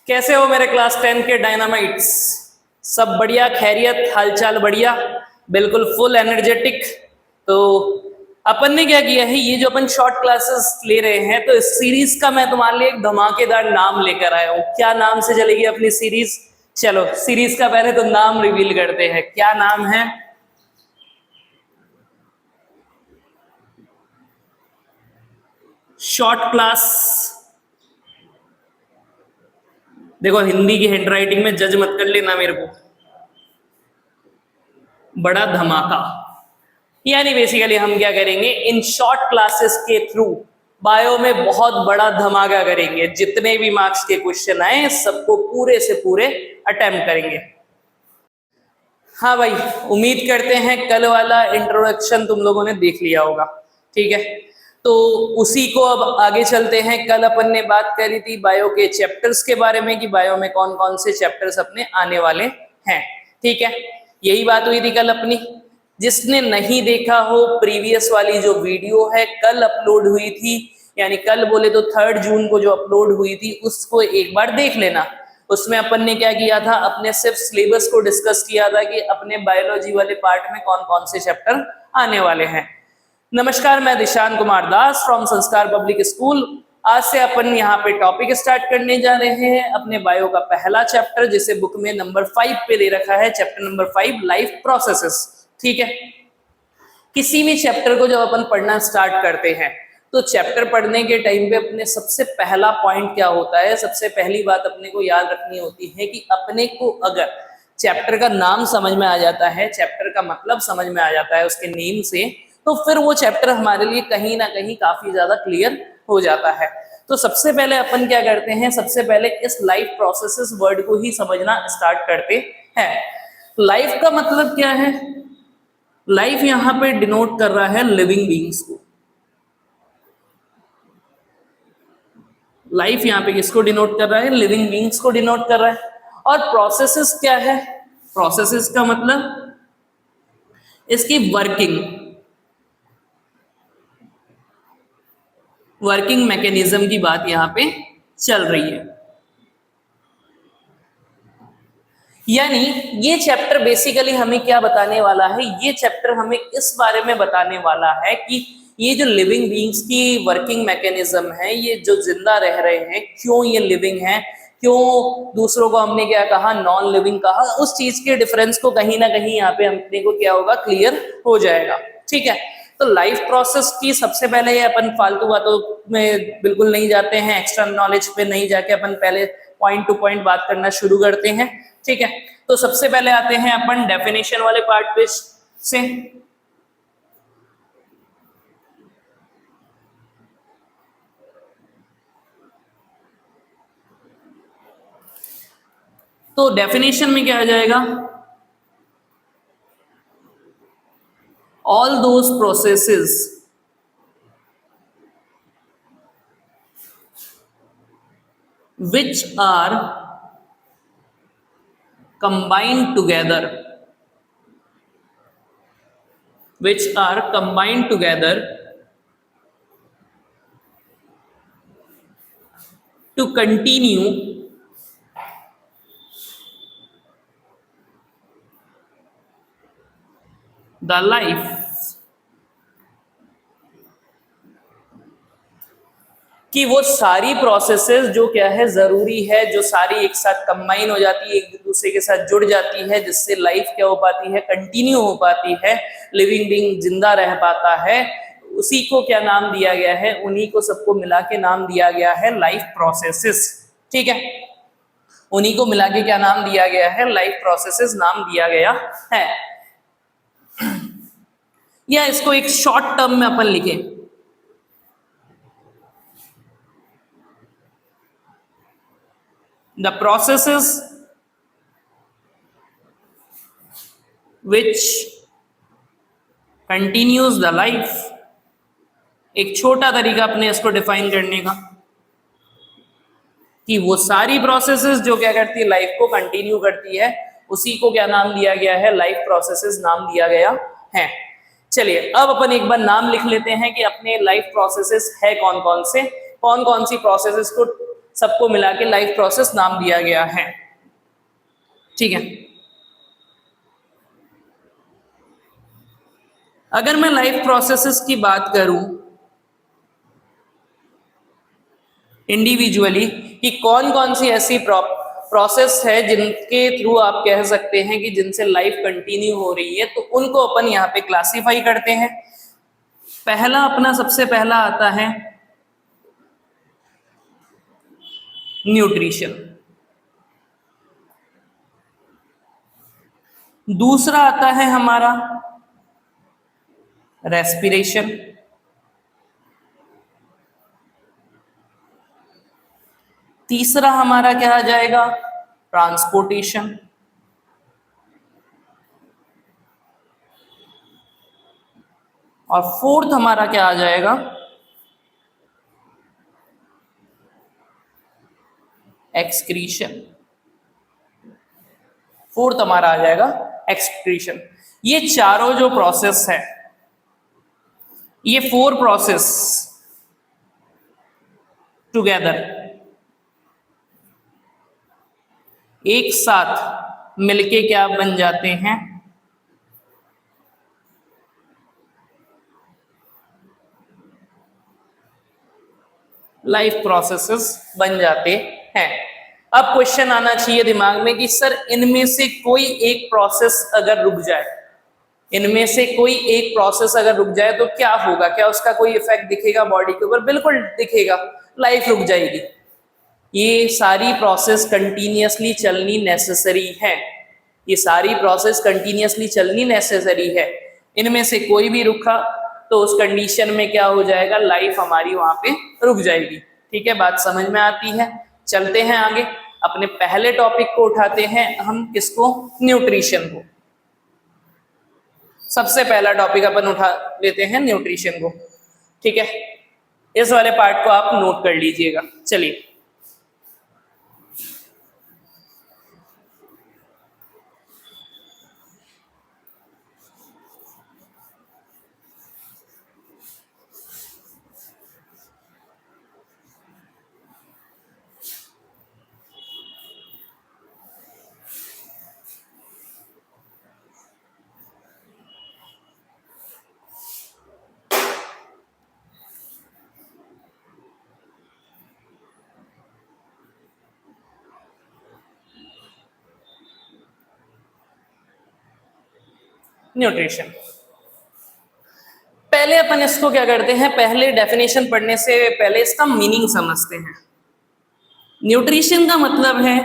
कैसे हो मेरे क्लास 10 के डायनामाइट्स? सब बढ़िया, खैरियत, हालचाल बढ़िया, बिल्कुल फुल एनर्जेटिक। तो अपन ने क्या किया है, ये जो अपन शॉर्ट क्लासेस ले रहे हैं, तो इस सीरीज का मैं तुम्हारे लिए एक धमाकेदार नाम लेकर आया हूं। क्या नाम से चलेगी अपनी सीरीज? चलो सीरीज का पहले तो नाम रिवील करते हैं। क्या नाम है? Short class. देखो हिंदी की हैंडराइटिंग में जज मत कर लेना मेरे को। बड़ा धमाका। यानी बेसिकली हम क्या करेंगे, इन शॉर्ट क्लासेस के थ्रू बायो में बहुत बड़ा धमाका करेंगे। जितने भी मार्क्स के क्वेश्चन आए सबको पूरे से पूरे अटेम्प्ट करेंगे। हाँ भाई, उम्मीद करते हैं कल वाला इंट्रोडक्शन तुम लोगों ने देख लिया होगा। ठीक है, तो उसी को अब आगे चलते हैं। कल अपन ने बात करी थी बायो के चैप्टर्स के बारे में कि बायो में कौन कौन से चैप्टर्स अपने आने वाले हैं। ठीक है, यही बात हुई थी कल अपनी। जिसने नहीं देखा हो, प्रीवियस वाली जो वीडियो है कल अपलोड हुई थी, यानी कल बोले तो 3 जून को जो अपलोड हुई थी, उसको एक बार देख लेना। उसमें अपन ने क्या किया था, अपने सिर्फ सिलेबस को डिस्कस किया था कि अपने बायोलॉजी वाले पार्ट में कौन कौन से चैप्टर आने वाले हैं। नमस्कार, मैं दिशान कुमार दास फ्रॉम संस्कार पब्लिक स्कूल। आज से अपन यहाँ पे टॉपिक स्टार्ट करने जा रहे हैं अपने बायो का पहला चैप्टर, जिसे बुक में नंबर 5 पे दे रखा है, चैप्टर नंबर 5 लाइफ प्रोसेसेस। ठीक है, किसी भी चैप्टर को जब अपन पढ़ना स्टार्ट करते हैं तो चैप्टर पढ़ने के टाइम पे अपने सबसे पहला पॉइंट क्या होता है, सबसे पहली बात अपने को याद रखनी होती है कि अपने को अगर चैप्टर का नाम समझ में आ जाता है, चैप्टर का मतलब समझ में आ जाता है उसके नेम से, तो फिर वो चैप्टर हमारे लिए कहीं ना कहीं काफी ज्यादा क्लियर हो जाता है। तो सबसे पहले अपन क्या करते हैं, सबसे पहले इस लाइफ प्रोसेसेस वर्ड को ही समझना स्टार्ट करते हैं। लाइफ का मतलब क्या है? लाइफ यहां पे डिनोट कर रहा है लिविंग बीइंग्स को। लाइफ यहां पे किसको डिनोट कर रहा है? लिविंग बीइंग्स को डिनोट कर रहा है। और प्रोसेसेस क्या है? प्रोसेसेस का मतलब इसकी वर्किंग मैकेनिज्म की बात यहां पे चल रही है। यानी ये चैप्टर बेसिकली हमें क्या बताने वाला है, ये चैप्टर हमें इस बारे में बताने वाला है कि ये जो लिविंग बीइंग्स की वर्किंग मैकेनिज्म है, ये जो जिंदा रह रहे हैं, क्यों ये लिविंग है, क्यों दूसरों को हमने क्या कहा, नॉन लिविंग कहा, उस चीज के डिफरेंस को कहीं ना कहीं यहाँ पे अपने को क्या होगा, क्लियर हो जाएगा। ठीक है, तो लाइफ प्रोसेस की सबसे पहले ये अपन फालतू बातों में बिल्कुल नहीं जाते हैं, एक्स्ट्रा नॉलेज पे नहीं जाके अपन पहले पॉइंट टू पॉइंट बात करना शुरू करते हैं। ठीक है, तो सबसे पहले आते हैं अपन डेफिनेशन वाले पार्ट पे से। तो डेफिनेशन में क्या आ जाएगा? All those processes which are combined together to continue the life। कि वो सारी प्रोसेसेस जो क्या है, जरूरी है, जो सारी एक साथ कंबाइन हो जाती है, एक दूसरे के साथ जुड़ जाती है, जिससे लाइफ क्या हो पाती है, कंटिन्यू हो पाती है, लिविंग बीइंग जिंदा रह पाता है, उसी को क्या नाम दिया गया है, उन्हीं को सबको मिला के नाम दिया गया है लाइफ प्रोसेसेस। ठीक है, उन्हीं को मिला के क्या नाम दिया गया है, लाइफ प्रोसेसेस नाम दिया गया है। या इसको एक शॉर्ट टर्म में अपन लिखें, the processes which continues the life। एक छोटा तरीका अपने इसको डिफाइन करने का कि वो सारी प्रोसेसेस जो क्या करती है, लाइफ को कंटिन्यू करती है, उसी को क्या नाम दिया गया है, लाइफ प्रोसेसेस नाम दिया गया है। चलिए अब अपन एक बार नाम लिख लेते हैं कि अपने लाइफ प्रोसेसेस है कौन कौन से, कौन कौन सी प्रोसेसेस को सबको मिला के लाइफ प्रोसेस नाम दिया गया है। ठीक है, अगर मैं लाइफ प्रोसेसेस की बात करूं इंडिविजुअली कि कौन कौन सी ऐसी प्रोसेस है जिनके थ्रू आप कह सकते हैं कि जिनसे लाइफ कंटिन्यू हो रही है, तो उनको अपन यहाँ पे क्लासिफाई करते हैं। पहला अपना सबसे पहला आता है न्यूट्रिशन, दूसरा आता है हमारा रेस्पिरेशन, तीसरा हमारा क्या आ जाएगा ट्रांसपोर्टेशन, और फोर्थ हमारा क्या आ जाएगा एक्सक्रीशन। फोर्थ हमारा आ जाएगा एक्सक्रीशन। ये चारों जो प्रोसेस है, ये 4 प्रोसेस टुगेदर एक साथ मिलके क्या बन जाते हैं लाइफ प्रोसेसेस बन जाते हैं। अब क्वेश्चन आना चाहिए दिमाग में कि सर इनमें से कोई एक प्रोसेस अगर रुक जाए, इनमें से कोई एक प्रोसेस अगर रुक जाए तो क्या होगा, क्या उसका कोई इफेक्ट दिखेगा बॉडी के ऊपर? बिल्कुल दिखेगा, लाइफ रुक जाएगी। ये सारी प्रोसेस कंटिन्यूअसली चलनी नेसेसरी है, ये सारी प्रोसेस कंटिन्यूअसली चलनी नेसेसरी है। इनमें से कोई भी रुका तो उस कंडीशन में क्या हो जाएगा, लाइफ हमारी वहां पे रुक जाएगी। ठीक है, बात समझ में आती है। चलते हैं आगे, अपने पहले टॉपिक को उठाते हैं हम, किसको? न्यूट्रिशन को। सबसे पहला टॉपिक अपन उठा लेते हैं न्यूट्रिशन को। ठीक है, इस वाले पार्ट को आप नोट कर लीजिएगा। चलिए, न्यूट्रिशन पहले अपन इसको क्या करते हैं, पहले डेफिनेशन पढ़ने से पहले इसका मीनिंग समझते हैं। न्यूट्रिशन का मतलब है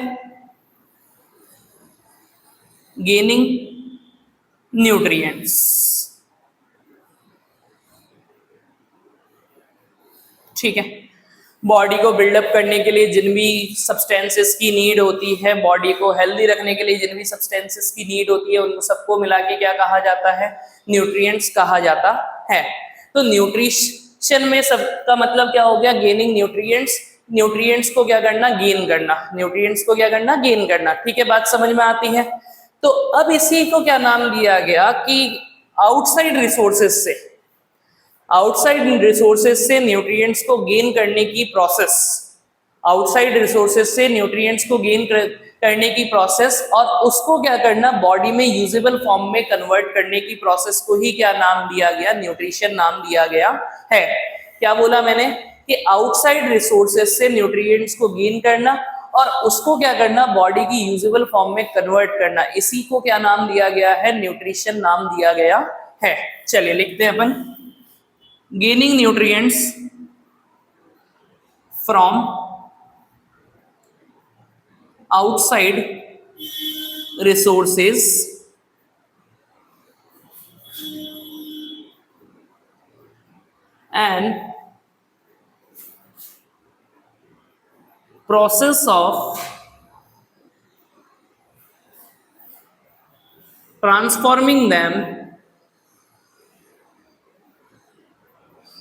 गेनिंग न्यूट्रिएंट्स। ठीक है, बॉडी को बिल्डअप करने के लिए जिन भी सब्सटेंसेस की नीड होती है, बॉडी को हेल्दी रखने के लिए जिन भी सब्सटेंसेस की नीड होती है, उनको सबको मिला के क्या कहा जाता है? न्यूट्रिएंट्स कहा जाता है। तो न्यूट्रिशन में सबका मतलब क्या हो गया? Gaining nutrients. न्यूट्रिएंट्स को क्या करना? गेन करना। न्यूट्रिएंट्स को क्या करना? गेन करना। ठीक है, बात समझ में आती है। तो अब इसी को क्या नाम दिया गया कि आउटसाइड रिसोर्सेस से, आउटसाइड रिसोर्सेस से न्यूट्रिएंट्स को गेन करने की प्रोसेस, आउटसाइड रिसोर्सेस से न्यूट्रिएंट्स को गेन करने की प्रोसेस और उसको क्या करना? बॉडी में यूजेबल फॉर्म में कन्वर्ट करने की प्रोसेस को ही क्या नाम दिया गया? न्यूट्रिशन नाम दिया गया है। क्या बोला मैंने? कि आउटसाइड रिसोर्सेस से न्यूट्रिएंट्स को गेन करना और उसको क्या करना? बॉडी की यूजेबल फॉर्म में कन्वर्ट करना। इसी को क्या नाम दिया गया है? न्यूट्रिशन नाम दिया गया है। चलिए लिखते हैं अपन, gaining nutrients from outside resources and process of transforming them,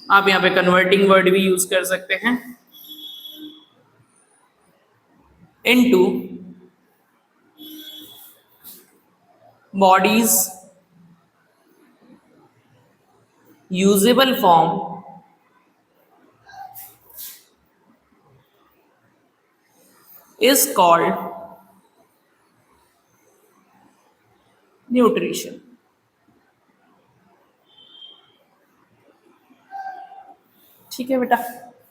आप यहां पे कन्वर्टिंग वर्ड भी यूज कर सकते हैं, into bodies usable form is called nutrition. ठीक है बेटा,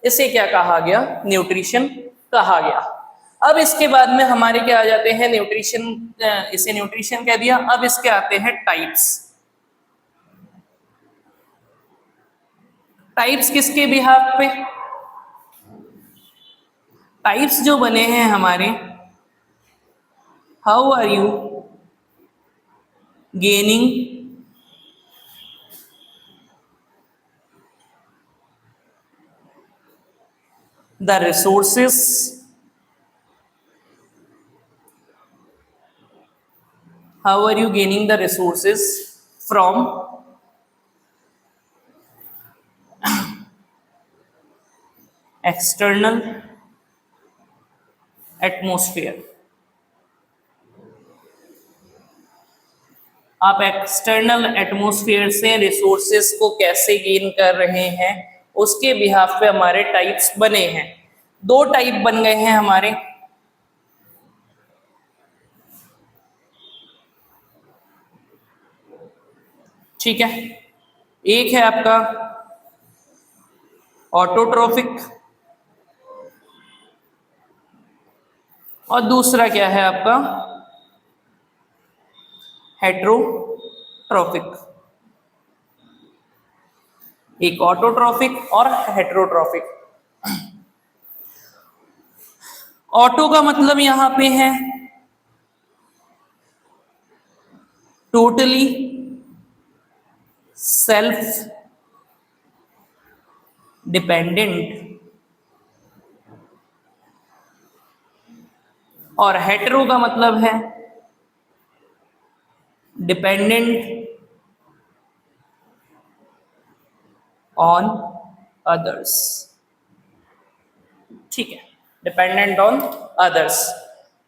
इसे क्या कहा गया? न्यूट्रिशन कहा गया। अब इसके बाद में हमारे क्या आ जाते हैं? न्यूट्रिशन, इसे न्यूट्रिशन कह दिया। अब इसके आते हैं टाइप्स। टाइप्स किसके बिहाफ पे? टाइप्स जो बने हैं हमारे, how are you gaining the resources how are you gaining the resources from external atmosphere? आप एक्सटर्नल एटमॉस्फेयर से रिसोर्सेस को कैसे गेन कर रहे हैं, उसके बिहाफ पे हमारे टाइप्स बने हैं। दो टाइप बन गए हैं हमारे। ठीक है, एक है आपका ऑटोट्रोफिक और दूसरा क्या है आपका? हेट्रोट्रोफिक। एक ऑटोट्रोफिक और हेट्रोट्रोफिक। ऑटो का मतलब यहां पे है टोटली सेल्फ डिपेंडेंट, और हेटेरो का मतलब है डिपेंडेंट ऑन अदर्स। ठीक है, डिपेंडेंट ऑन अदर्स।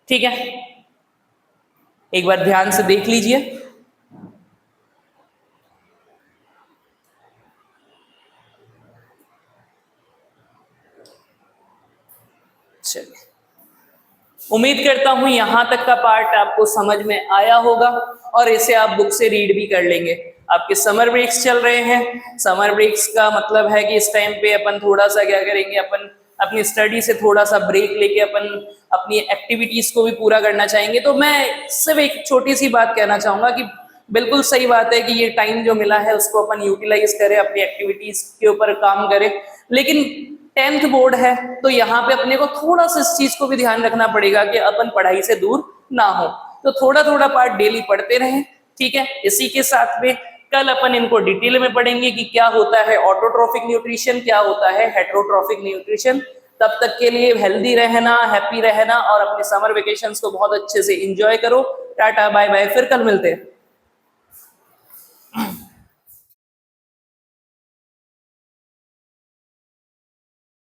ठीक है, एक बार ध्यान से देख लीजिए। चलिए, उम्मीद करता हूं यहां तक का पार्ट आपको समझ में आया होगा और इसे आप बुक से रीड भी कर लेंगे। आपके समर ब्रेक्स चल रहे हैं। समर ब्रेक्स का मतलब है कि इस टाइम पे अपन थोड़ा सा क्या करेंगे, अपन अपनी स्टडी से थोड़ा सा ब्रेक लेके अपन अपनी एक्टिविटीज को भी पूरा करना चाहेंगे। तो मैं सिर्फ एक छोटी सी बात कहना चाहूंगा कि बिल्कुल सही बात है कि ये टाइम जो मिला है उसको अपन यूटिलाइज करें, अपनी एक्टिविटीज के ऊपर काम करें। लेकिन 10th बोर्ड है तो यहाँ पे अपने को थोड़ा सा इस चीज को भी ध्यान रखना पड़ेगा कि अपन पढ़ाई से दूर ना हो। तो थोड़ा थोड़ा पार्ट डेली पढ़ते रहें। ठीक है, इसी के साथ में कल अपन इनको डिटेल में पढ़ेंगे कि क्या होता है ऑटोट्रोफिक न्यूट्रिशन, क्या होता है हेट्रोट्रोफिक न्यूट्रिशन। तब तक के लिए हेल्दी रहना, हैप्पी रहना और अपने समर वेकेशंस को बहुत अच्छे से एंजॉय करो। टाटा बाय बाय, फिर कल मिलते हैं।